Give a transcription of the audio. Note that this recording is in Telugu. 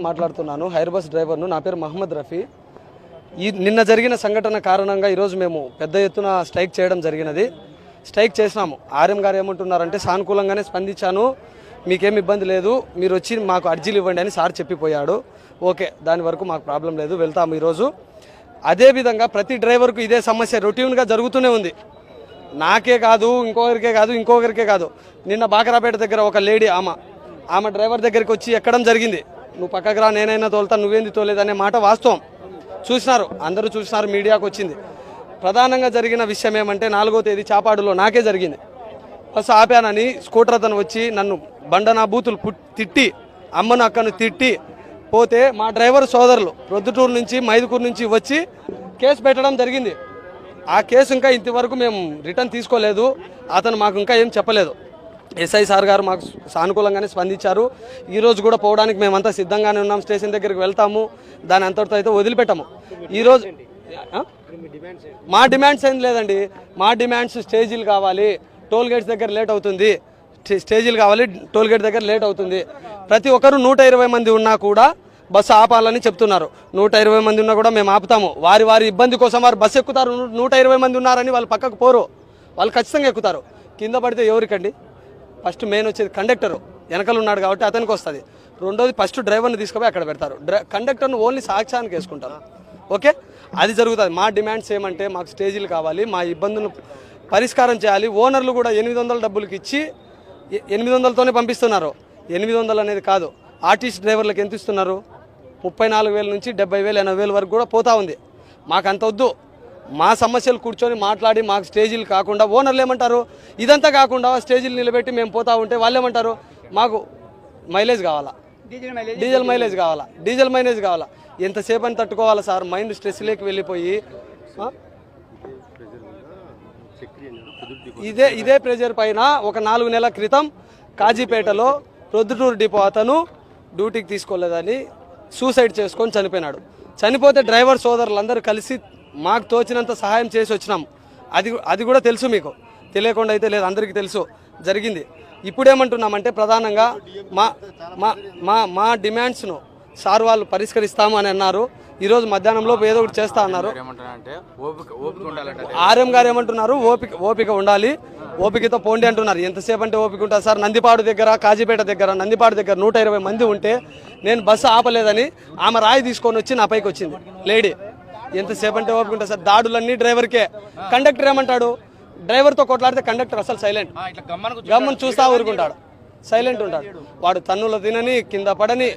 మాట్లాడుతున్నాను. హైర్ బస్ డ్రైవర్ను. నా పేరు మహమ్మద్ రఫీ. నిన్న జరిగిన సంఘటన కారణంగా ఈరోజు మేము పెద్ద ఎత్తున స్ట్రైక్ చేయడం జరిగినది. స్ట్రైక్ చేసినాము. ఆర్ఎం గారు ఏమంటున్నారంటే సానుకూలంగానే స్పందించాను, మీకేం ఇబ్బంది లేదు, మీరు వచ్చి మాకు అర్జీలు ఇవ్వండి అని సార్ చెప్పిపోయాడు. ఓకే, దాని వరకు మాకు ప్రాబ్లం లేదు, వెళ్తాము ఈరోజు. అదేవిధంగా ప్రతి డ్రైవర్కు ఇదే సమస్య రొటీన్గా జరుగుతూనే ఉంది. నాకే కాదు, ఇంకొకరికే కాదు. నిన్న బాకరాపేట దగ్గర ఒక లేడీ ఆమె డ్రైవర్ దగ్గరికి వచ్చి ఎక్కడం జరిగింది. నువ్వు పక్కకు రా, నేనైనా తోలుతా, నువ్వేంది తోలేదనే మాట వాస్తవం. చూసినారు, అందరూ చూసినారు, మీడియాకు వచ్చింది. ప్రధానంగా జరిగిన విషయం ఏమంటే 4వ తేదీ చాపాడులో నాకే జరిగింది. బస్సు ఆపానని స్కూటర్ అతను వచ్చి నన్ను బండనా బూతులు తిట్టి, అమ్మను అక్కను తిట్టి పోతే మా డ్రైవర్ సోదరులు ప్రొద్దుటూరు నుంచి మైదుకూరు నుంచి వచ్చి కేసు పెట్టడం జరిగింది. ఆ కేసు ఇంకా ఇంతవరకు మేము రిటర్న్ తీసుకోలేదు. అతను మాకు ఇంకా ఏం చెప్పలేదు. ఎస్ఐ సార్ గారు మాకు సానుకూలంగానే స్పందించారు. ఈరోజు కూడా పోవడానికి మేమంతా సిద్ధంగానే ఉన్నాం. స్టేషన్ దగ్గరికి వెళ్తాము, దాని అంతటితో అయితే వదిలిపెట్టాము. ఈరోజు మా డిమాండ్స్ ఏం లేదండి. మా డిమాండ్స్ స్టేజీలు కావాలి, టోల్ గేట్స్ దగ్గర లేట్ అవుతుంది, స్టేజీలు కావాలి, టోల్ గేట్ దగ్గర లేట్ అవుతుంది. ప్రతి ఒక్కరు 120 మంది ఉన్నా కూడా బస్సు ఆపాలని చెప్తున్నారు. 120 మంది ఉన్నా కూడా మేము ఆపుతాము. వారి ఇబ్బంది కోసం వారు బస్సు ఎక్కుతారు. 120 మంది ఉన్నారని వాళ్ళు పక్కకు పోరు, వాళ్ళు ఖచ్చితంగా ఎక్కుతారు. కింద పడితే ఎవరికండి? ఫస్ట్ మెయిన్ వచ్చేది కండక్టరు, వెనకలు ఉన్నాడు కాబట్టి అతనికి వస్తుంది. రెండోది ఫస్ట్ డ్రైవర్ని తీసుకుపోయి అక్కడ పెడతారు. కండక్టర్ను ఓన్లీ సాక్ష్యానికి వేసుకుంటారు. ఓకే, అది జరుగుతుంది. మా డిమాండ్స్ ఏమంటే మాకు స్టేజీలు కావాలి, మా ఇబ్బందులను పరిష్కారం చేయాలి. ఓనర్లు కూడా 800 డబ్బులకి ఇచ్చి 800తోనే పంపిస్తున్నారు. 800 అనేది కాదు, ఆర్టీసీ డ్రైవర్లకు ఎంత ఇస్తున్నారు? 34,000 నుంచి 70,000, 80,000 వరకు కూడా పోతా ఉంది. మాకు అంత వద్దు. మా సమస్యలు కూర్చొని మాట్లాడి మాకు స్టేజీలు కాకుండా ఓనర్లు ఏమంటారు, ఇదంతా కాకుండా స్టేజీలు నిలబెట్టి మేము పోతా ఉంటే వాళ్ళు ఏమంటారు, మాకు మైలేజ్ కావాలా, డీజిల్ మైలేజ్ కావాలా. ఎంతసేపు అని తట్టుకోవాలా సార్? మైండ్ స్ట్రెస్లోకి వెళ్ళిపోయి ఇదే ప్రెజర్ పైన ఒక 4 నెలల క్రితం కాజీపేటలో ప్రొద్దుటూరు డిపో అతను డ్యూటీకి తీసుకోలేదని సూసైడ్ చేసుకొని చనిపోయినాడు. చనిపోతే డ్రైవర్ సోదరులందరూ కలిసి మాకు తోచినంత సహాయం చేసి వచ్చినాము. అది కూడా తెలుసు, మీకు తెలియకుండా అయితే లేదు, అందరికీ తెలుసు జరిగింది. ఇప్పుడేమంటున్నామంటే ప్రధానంగా మా డిమాండ్స్ను సార్ వాళ్ళు పరిష్కరిస్తాము అని అన్నారు. ఈరోజు మధ్యాహ్నంలో ఏదో ఒకటి చేస్తా అన్నారు. ఆర్ఎం గారు ఏమంటున్నారు, ఓపిక ఉండాలి, ఓపికతో పోండి అంటున్నారు. ఎంతసేపు అంటే ఓపిక ఉంటుంది సార్? నందిపాడు దగ్గర, కాజీపేట దగ్గర, నందిపాడు దగ్గర 120 మంది ఉంటే నేను బస్సు ఆపలేదని ఆమె రాయి తీసుకొని వచ్చి నా పైకి వచ్చింది లేడీ. ఎంతసేపు అంటే ఓపిక ఉంటుంది సార్? దాడులన్నీ డ్రైవర్కే. కండక్టర్ ఏమంటాడు? డ్రైవర్తో కొట్లాడితే కండక్టర్ అసలు సైలెంట్, గమ్మని చూస్తా ఊరుకుంటాడు, సైలెంట్ ఉంటాడు. వాడు తన్నులు తినని, కింద పడని